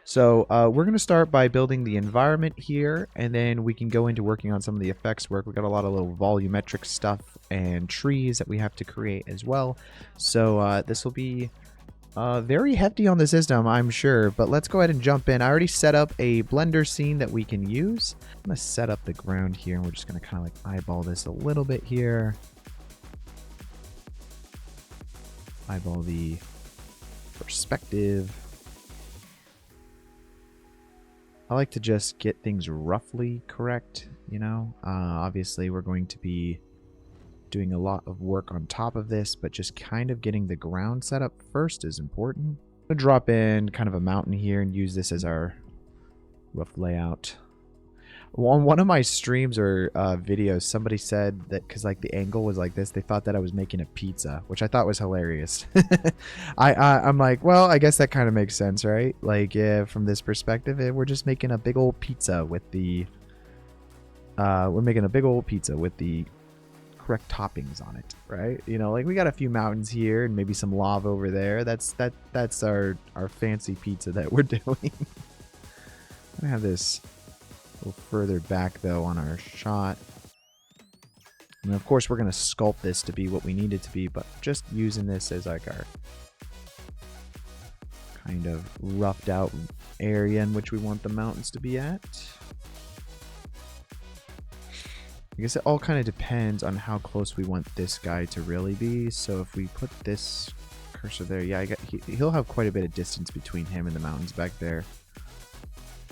So we're going to start by building the environment here, and then we can go into working on some of the effects work. We got a lot of little volumetric stuff and trees that we have to create as well. So this will be very hefty on the system, I'm sure, but let's go ahead and jump in. I already set up a blender scene that we can use. I'm going to set up the ground here, and we're just going to kind of like eyeball this a little bit here. Eyeball the perspective. I like to just get things roughly correct, you know. Obviously, we're going to be doing a lot of work on top of this, but just kind of getting the ground set up first is important. I'm going to drop in kind of a mountain here and use this as our rough layout. On one of my streams or videos, somebody said that because like the angle was like this, they thought that I was making a pizza, which I thought was hilarious. I'm like, well, I guess that kind of makes sense, right? Like, from this perspective, we're just making a big old pizza with the correct toppings on it, right? You know, like we got a few mountains here and maybe some lava over there. That's our fancy pizza that we're doing. I have this a little further back though on our shot, and of course we're going to sculpt this to be what we need it to be, but just using this as like our kind of roughed out area in which we want the mountains to be at. I guess it all kind of depends on how close we want this guy to really be. So if we put this cursor there, yeah, he'll have quite a bit of distance between him and the mountains back there.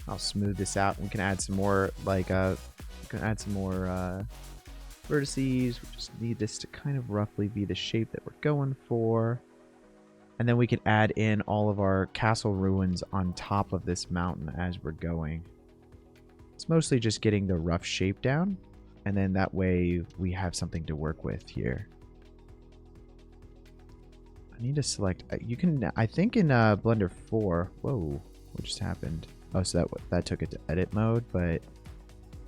I'll smooth this out. We can add some more, like, vertices. We just need this to kind of roughly be the shape that we're going for. And then we can add in all of our castle ruins on top of this mountain as we're going. It's mostly just getting the rough shape down, and then that way we have something to work with here. I need to select, you can, I think in Blender 4, whoa, what just happened? Oh, so that took it to edit mode, but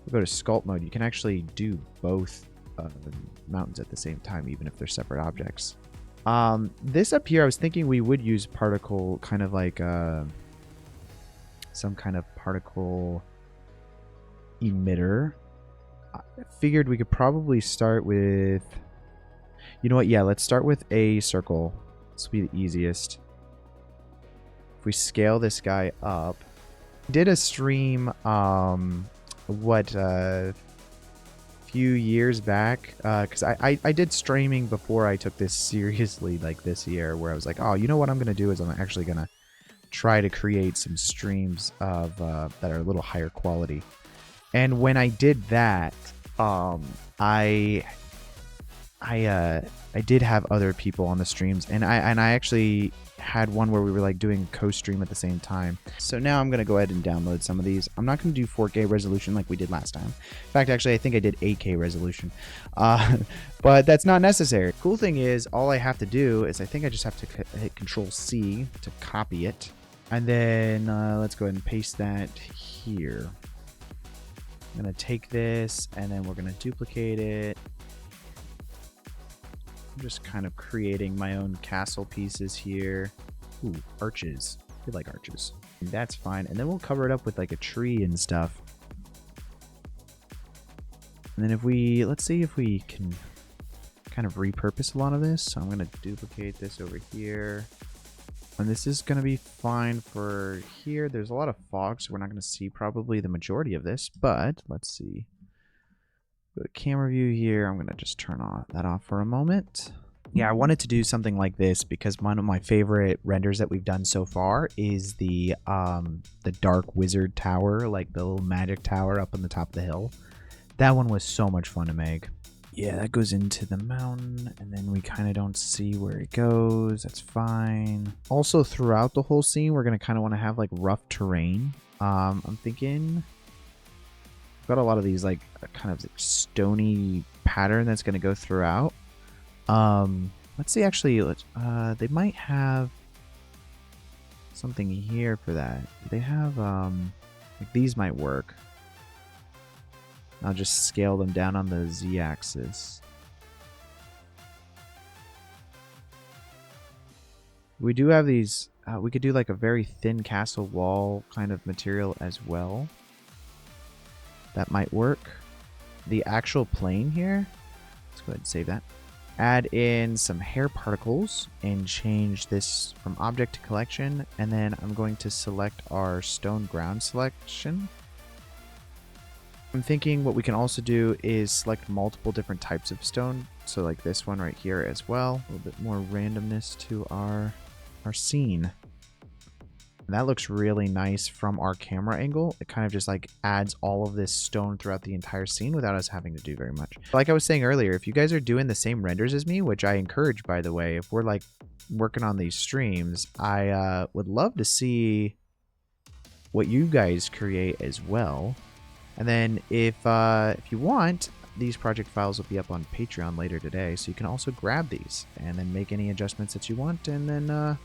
we'll go to sculpt mode. You can actually do both mountains at the same time, even if they're separate objects. This up here, I was thinking we would use particle, kind of like some kind of particle emitter. I figured we could probably start with, you know what? Yeah, let's start with a circle. This will be the easiest. If we scale this guy up, did a stream few years back, because I did streaming before I took this seriously, like this year, where I was like, oh, you know what I'm gonna do is I'm actually gonna try to create some streams of that are a little higher quality. And when I did that, I did have other people on the streams, and I actually had one where we were like doing co-stream at the same time. So now I'm going to go ahead and download some of these. I'm not going to do 4K resolution like we did last time. In fact, actually, I think I did 8K resolution. But that's not necessary. Cool thing is, all I have to do is I think I just have to hit Control-C to copy it. And then let's go ahead and paste that here. I'm going to take this, and then we're going to duplicate it. I'm just kind of creating my own castle pieces here. Ooh, arches. I like arches. And that's fine. And then we'll cover it up with like a tree and stuff. And then if we, let's see if we can kind of repurpose a lot of this. So I'm going to duplicate this over here. And this is going to be fine for here. There's a lot of fog, so we're not going to see probably the majority of this. But let's see. Go to camera view here. I'm going to just turn that off for a moment. Yeah, I wanted to do something like this because one of my favorite renders that we've done so far is the Dark Wizard Tower, like the little magic tower up on the top of the hill. That one was so much fun to make. Yeah, that goes into the mountain, and then we kind of don't see where it goes. That's fine. Also, throughout the whole scene, we're going to kind of want to have like rough terrain. I'm thinking got a lot of these like kind of stony pattern that's going to go throughout. Let's see, actually, they might have something here for that. They have like these might work. I'll just scale them down on the z-axis. We do have these We could do like a very thin castle wall kind of material as well. That might work. The actual plane here, let's go ahead and save that. Add in some hair particles and change this from object to collection. And then I'm going to select our stone ground selection. I'm thinking what we can also do is select multiple different types of stone. So like this one right here as well. A little bit more randomness to our scene. And that looks really nice from our camera angle. It kind of just like adds all of this stone throughout the entire scene without us having to do very much. Like I was saying earlier, if you guys are doing the same renders as me, which I encourage, by the way, if we're like working on these streams, I would love to see what you guys create as well. And then if you want, these project files will be up on Patreon later today, so you can also grab these and then make any adjustments that you want, and then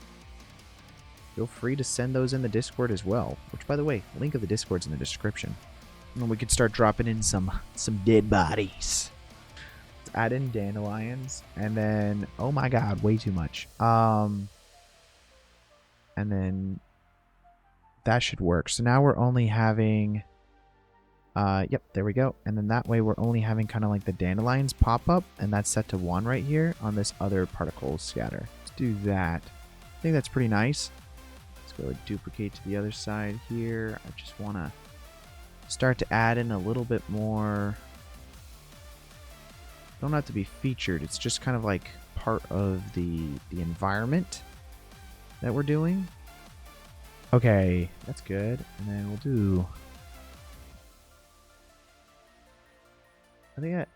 feel free to send those in the Discord as well. Which, by the way, link of the Discord's in the description. And we could start dropping in some dead bodies. Let's add in dandelions, and then oh my god, way too much. And then that should work. So now we're only having. Yep, there we go. And then that way we're only having kind of like the dandelions pop up, and that's set to 1 right here on this other particle scatter. Let's do that. I think that's pretty nice. Let's go and duplicate to the other side here. I just want to start to add in a little bit more. Don't have to be featured. It's just kind of like part of the environment that we're doing. Okay, that's good. And then we'll do. I think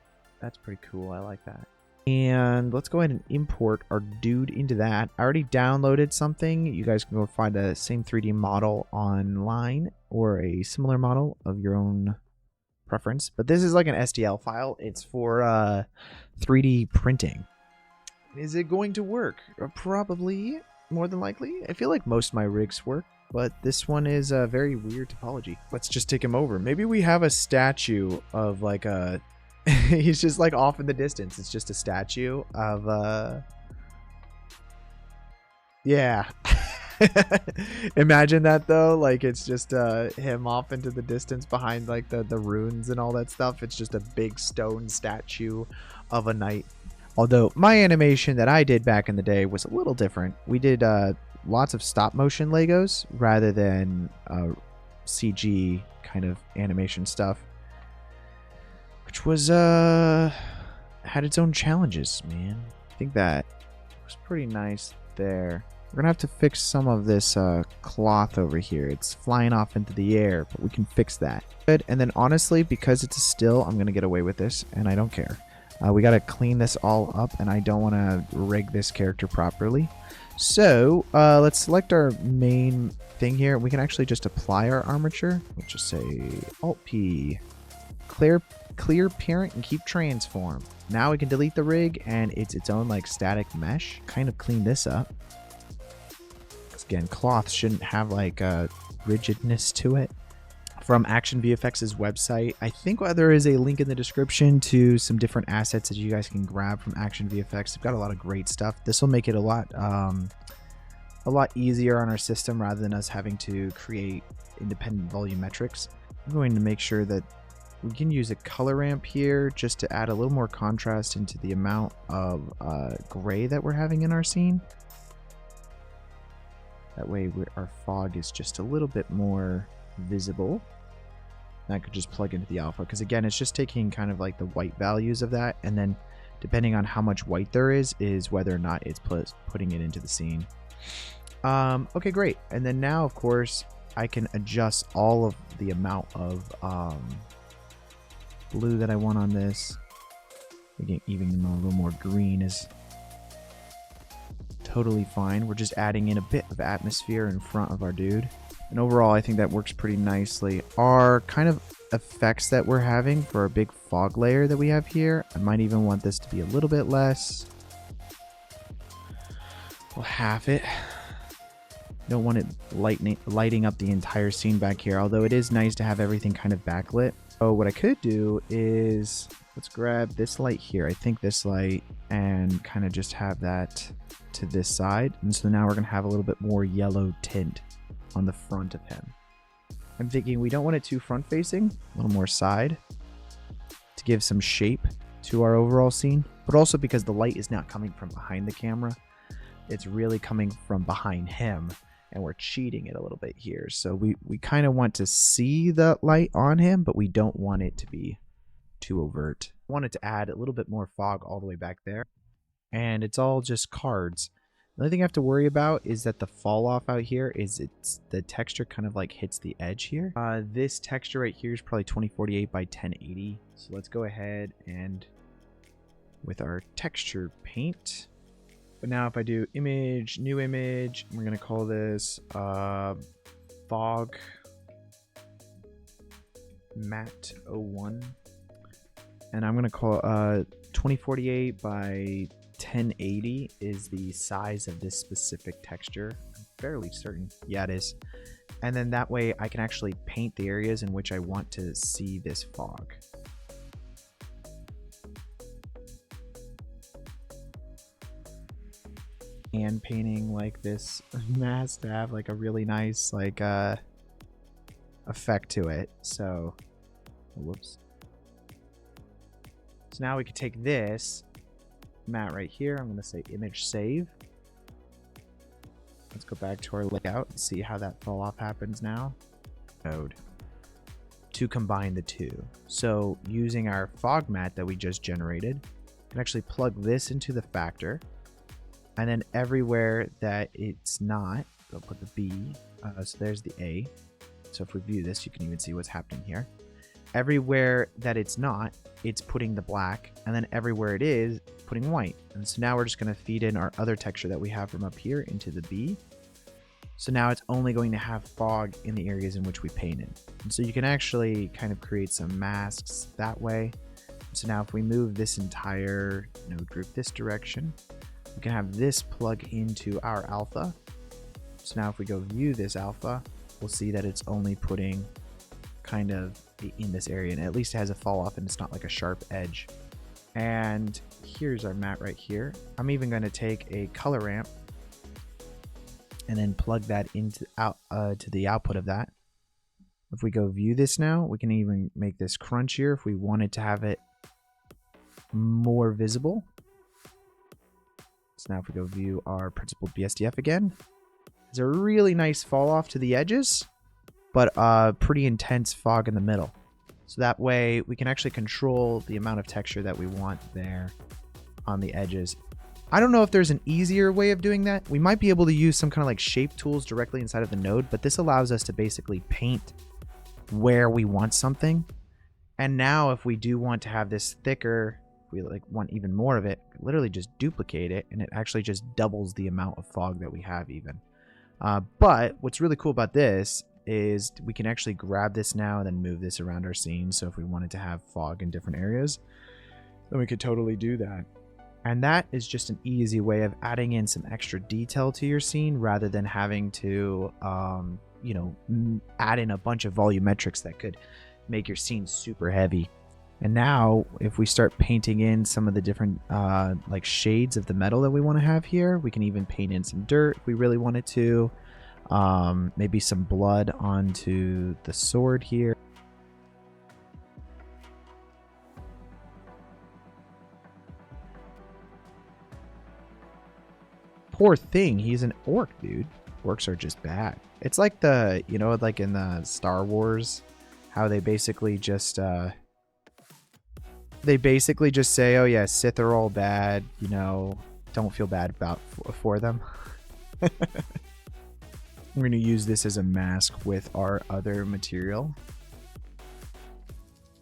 that's pretty cool. I like that. And let's go ahead and import our dude into that. I already downloaded something. You guys can go find the same 3D model online or a similar model of your own preference. But this is like an STL file. It's for 3D printing. Is it going to work? Probably, more than likely. I feel like most of my rigs work, but this one is a very weird topology. Let's just take him over. Maybe we have a statue of like a... He's just like off in the distance. It's just a statue of yeah. Imagine that though. Like it's just him off into the distance behind like the runes and all that stuff. It's just a big stone statue of a knight. Although my animation that I did back in the day was a little different. We did lots of stop motion Legos rather than CG kind of animation stuff. Which was, had its own challenges, man. I think that was pretty nice there. We're gonna have to fix some of this cloth over here. It's flying off into the air, but we can fix that. Good, and then honestly, because it's a still, I'm gonna get away with this, and I don't care. We gotta clean this all up, and I don't wanna rig this character properly. So, let's select our main thing here. We can actually just apply our armature. We'll just say Alt-P. Clear parent and keep transform. Now we can delete the rig and it's its own like static mesh. Kind of clean this up. Again, cloth shouldn't have like a rigidness to it. From Action VFX's website, I think there is a link in the description to some different assets that you guys can grab from Action VFX. They've got a lot of great stuff. This will make it a lot easier on our system rather than us having to create independent volumetrics. I'm going to make sure that we can use a color ramp here just to add a little more contrast into the amount of gray that we're having in our scene. That way our fog is just a little bit more visible. That could just plug into the alpha because again, it's just taking kind of like the white values of that, and then depending on how much white there is whether or not it's putting it into the scene. Okay, great. And then now, of course, I can adjust all of the amount of blue that I want on this. Again, even a little more green is totally fine. We're just adding in a bit of atmosphere in front of our dude. And overall, I think that works pretty nicely. Our kind of effects that we're having for our big fog layer that we have here, I might even want this to be a little bit less. We'll half it. Don't want it lighting up the entire scene back here, although it is nice to have everything kind of backlit. So what I could do is Let's grab this light here. I think this light, and kind of just have that to this side. And so now we're going to have a little bit more yellow tint on the front of him. I'm thinking we don't want it too front facing, a little more side to give some shape to our overall scene, but also because the light is not coming from behind the camera. It's really coming from behind him, and we're cheating it a little bit here. So we kind of want to see the light on him, but we don't want it to be too overt. I wanted to add a little bit more fog all the way back there, and it's all just cards. The only thing I have to worry about is that the fall off out here is the texture kind of like hits the edge here. This texture right here is probably 2048 by 1080. So let's go ahead and with our texture paint. But now if I do image, new image, we're going to call this fog matte 01. And I'm going to call 2048 by 1080 is the size of this specific texture. I'm fairly certain. Yeah, it is. And then that way I can actually paint the areas in which I want to see this fog. And painting like this mask to have like a really nice like effect to it. So, whoops. So now we could take this matte right here. I'm going to say image save. Let's go back to our layout and see how that fall off happens now. Node to combine the two. So using our fog matte that we just generated, I can actually plug this into the factor, and then everywhere that it's not, I'll put the B. So there's the A. So if we view this, you can even see what's happening here. Everywhere that it's not, it's putting the black, and then everywhere it is, putting white. And so now we're just going to feed in our other texture that we have from up here into the B. So now it's only going to have fog in the areas in which we painted. And so you can actually kind of create some masks that way. So now if we move this entire node group this direction, we can have this plug into our alpha. So now if we go view this alpha, we'll see that it's only putting kind of in this area, and at least it has a fall off and it's not like a sharp edge. And here's our matte right here. I'm even going to take a color ramp and then plug that into to the output of that. If we go view this now, we can even make this crunchier if we wanted to have it more visible. So now if we go view our principled BSDF again, there's a really nice fall off to the edges, but pretty intense fog in the middle. So that way we can actually control the amount of texture that we want there on the edges. I don't know if there's an easier way of doing that. We might be able to use some kind of like shape tools directly inside of the node, but this allows us to basically paint where we want something. And now if we do want to have this thicker, if we like want even more of it, literally just duplicate it, and it actually just doubles the amount of fog that we have even. But what's really cool about this is we can actually grab this now and then move this around our scene. So if we wanted to have fog in different areas, then we could totally do that. And that is just an easy way of adding in some extra detail to your scene rather than having to, you know, add in a bunch of volumetrics that could make your scene super heavy. And now if we start painting in some of the different like shades of the metal that we want to have here, we can even paint in some dirt if we really wanted to. Maybe some blood onto the sword here. Poor thing, he's an orc, dude. Orcs are just bad. It's like the, you know, like in the Star Wars, how they basically just say, oh yeah, Sith are all bad, you know, don't feel bad about for them. We're going to use this as a mask with our other material.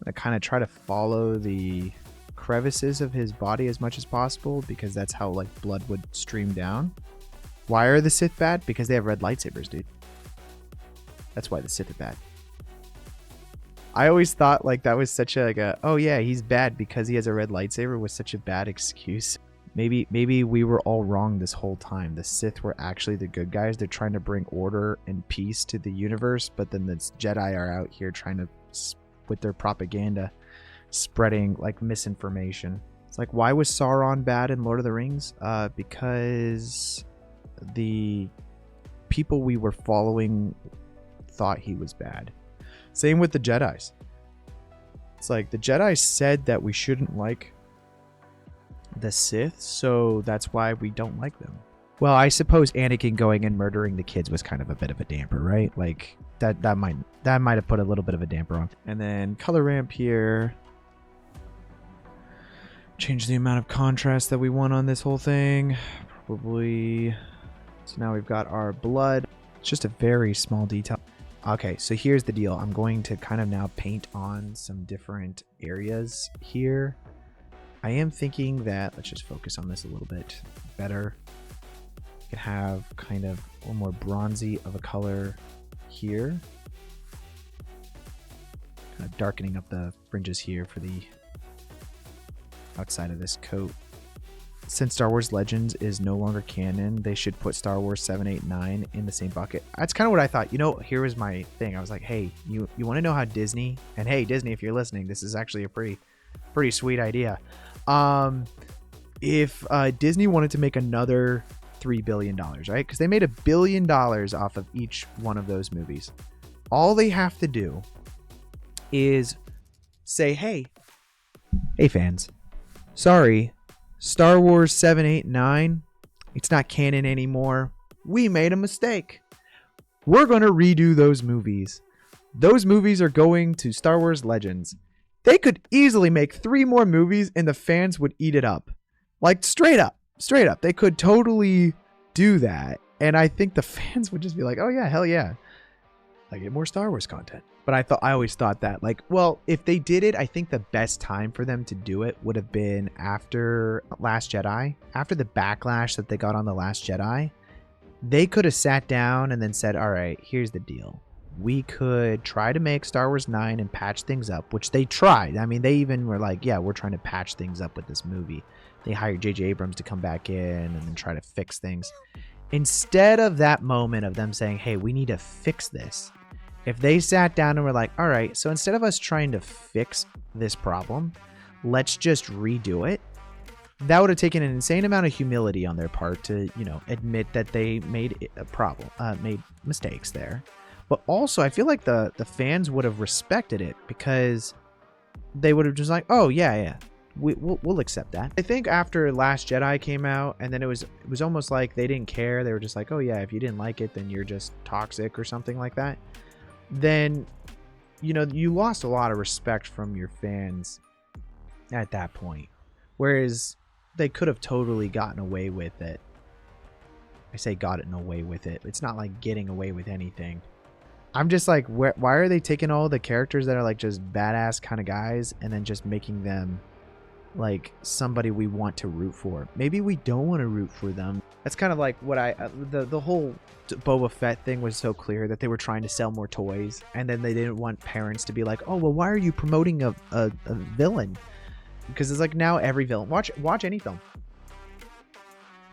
I kind of try to follow the crevices of his body as much as possible because that's how like blood would stream down. Why are the Sith bad? Because they have red lightsabers, dude. That's why the Sith are bad. I always thought like that was such a like a, oh yeah, he's bad because he has a red lightsaber was such a bad excuse. Maybe we were all wrong this whole time. The Sith were actually the good guys. They're trying to bring order and peace to the universe, but then the Jedi are out here trying to, with their propaganda, spreading like misinformation. It's like, why was Sauron bad in Lord of the Rings? Because the people we were following thought he was bad. Same with the Jedis. It's like the Jedi said that we shouldn't like the Sith, so that's why we don't like them. Well, I suppose Anakin going and murdering the kids was kind of a bit of a damper, right? Like that might have put a little bit of a damper on. And then color ramp here. Change the amount of contrast that we want on this whole thing. Probably. So now we've got our blood. It's just a very small detail. Okay, so here's the deal. I'm going to kind of now paint on some different areas here. I am thinking that, let's just focus on this a little bit better. You can have kind of a little more bronzy of a color here. Kind of darkening up the fringes here for the outside of this coat. Since Star Wars Legends is no longer canon, they should put Star Wars 7, 8, 9 in the same bucket. That's kind of what I thought. You know, here was my thing. I was like, hey, you want to know how Disney, and hey, Disney, if you're listening, this is actually a pretty sweet idea. If Disney wanted to make another $3 billion, right? Because they made $1 billion off of each one of those movies. All they have to do is say, hey fans, sorry, Star Wars 7, 8, 9, it's not canon anymore. We made a mistake. We're going to redo those movies. Those movies are going to Star Wars Legends. They could easily make 3 more movies and the fans would eat it up. Like straight up. They could totally do that. And I think the fans would just be like, oh yeah, hell yeah. I get more Star Wars content. But I always thought that, like, well, if they did it, I think the best time for them to do it would have been after Last Jedi. After the backlash that they got on The Last Jedi, they could have sat down and then said, all right, here's the deal. We could try to make Star Wars 9 and patch things up, which they tried. I mean, they even were like, yeah, we're trying to patch things up with this movie. They hired J.J. Abrams to come back in and then try to fix things. Instead of that moment of them saying, hey, we need to fix this, if they sat down and were like, all right, so instead of us trying to fix this problem, let's just redo it. That would have taken an insane amount of humility on their part to, you know, admit that they made a problem, made mistakes there. But also, I feel like the fans would have respected it because they would have just like, oh yeah, we'll accept that. I think after Last Jedi came out, and then it was almost like they didn't care. They were just like, oh yeah, if you didn't like it, then you're just toxic or something like that. Then, you know, you lost a lot of respect from your fans at that point. Whereas they could have totally gotten away with it. I say gotten away with it. It's not like getting away with anything. I'm just like, why are they taking all the characters that are like just badass kind of guys and then just making them like somebody we want to root for? Maybe we don't want to root for them. That's kind of like what the whole Boba Fett thing was so clear that they were trying to sell more toys, and then they didn't want parents to be like, oh well, why are you promoting a villain? Because it's like now every villain, watch any film,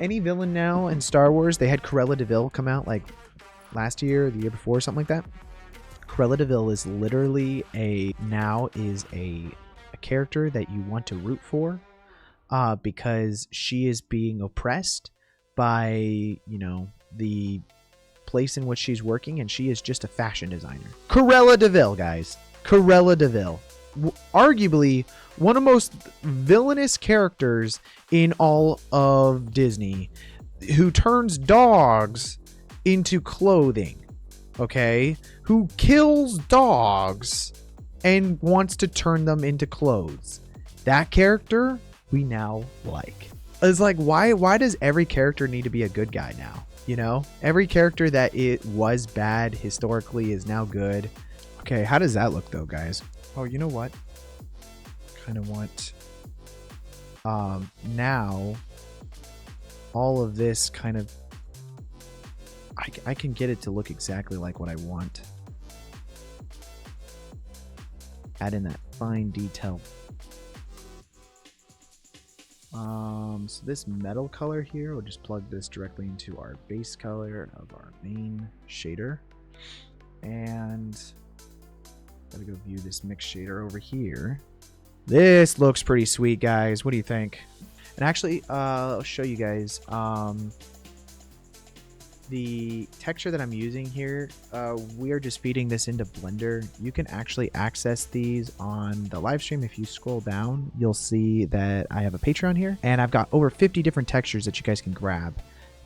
any villain now in Star Wars. They had Cruella de Vil come out like last year or the year before, something like that. Cruella de Vil is literally a character that you want to root for, because she is being oppressed by, you know, the place in which she's working, and she is just a fashion designer. Cruella de Vil, guys. Cruella de Vil. Arguably one of the most villainous characters in all of Disney, who turns dogs into clothing, okay? Who kills dogs and wants to turn them into clothes. That character we now like. It's like, why does every character need to be a good guy now? You know, every character that it was bad historically is now good. Okay, how does that look though, guys? Oh, you know what? Kind of want now all of this kind of, I can get it to look exactly like what I want. Add in that fine detail. So this metal color here, we'll just plug this directly into our base color of our main shader. And gotta go view this mix shader over here. This looks pretty sweet, guys. What do you think? And actually, I'll show you guys the texture that I'm using here. We are just feeding this into Blender. You can actually access these on the live stream. If you scroll down, you'll see that I have a Patreon here, and I've got over 50 different textures that you guys can grab.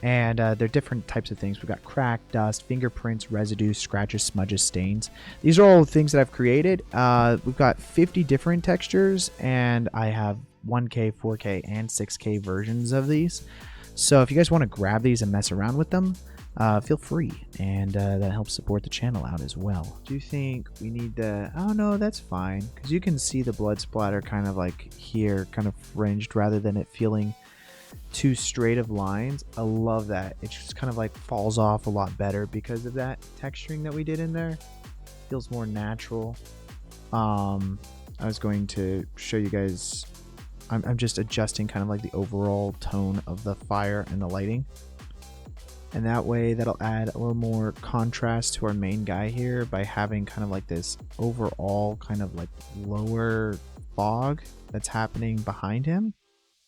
And they're different types of things. We've got crack, dust, fingerprints, residue, scratches, smudges, stains. These are all things that I've created. We've got 50 different textures, and I have 1K, 4K, and 6K versions of these. So if you guys want to grab these and mess around with them, feel free, and that helps support the channel out as well. Do you think we need the... Oh no, that's fine, because you can see the blood splatter kind of like here, kind of fringed, rather than it feeling too straight of lines. I love that. It just kind of like falls off a lot better because of that texturing that we did in there. Feels more natural. I was going to show you guys, I'm just adjusting kind of like the overall tone of the fire and the lighting, and that way that'll add a little more contrast to our main guy here by having kind of like this overall kind of like lower fog that's happening behind him,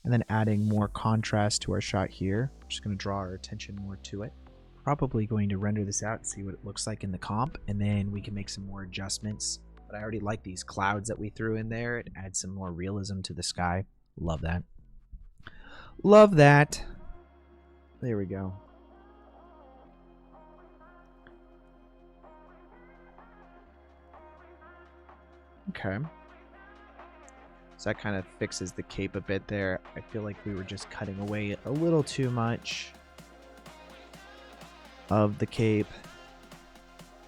and then adding more contrast to our shot here. I'm just going to draw our attention more to it. Probably going to render this out and see what it looks like in the comp, and then we can make some more adjustments. But I already like these clouds that we threw in there. It adds some more realism to the sky. Love that. Love that. There we go. Okay. So that kind of fixes the cape a bit there. I feel like we were just cutting away a little too much of the cape.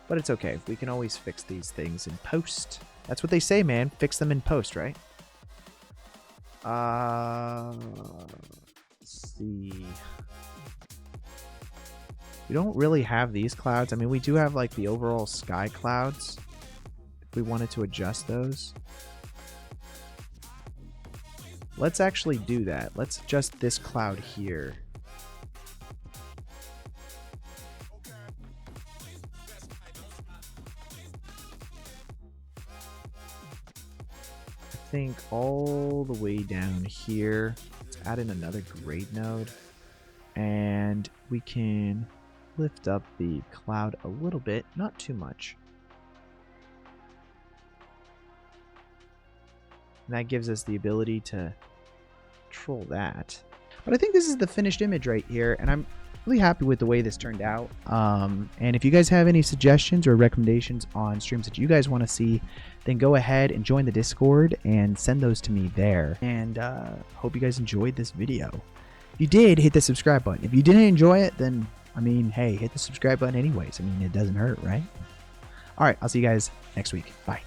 But it's okay. We can always fix these things in post. That's what they say, man. Fix them in post, right? Let's see. We don't really have these clouds. I mean, we do have like the overall sky clouds. If we wanted to adjust those. Let's actually do that. Let's adjust this cloud here. I think all the way down here. Let's add in another grade node. And we can lift up the cloud a little bit, not too much. And that gives us the ability to control that. But I think this is the finished image right here, and I'm really happy with the way this turned out. And if you guys have any suggestions or recommendations on streams that you guys want to see, then go ahead and join the Discord and send those to me there. And hope you guys enjoyed this video. If you did, hit the subscribe button. If you didn't enjoy it, then, I mean, hey, hit the subscribe button anyways. I mean, it doesn't hurt, right? All right, I'll see you guys next week. Bye.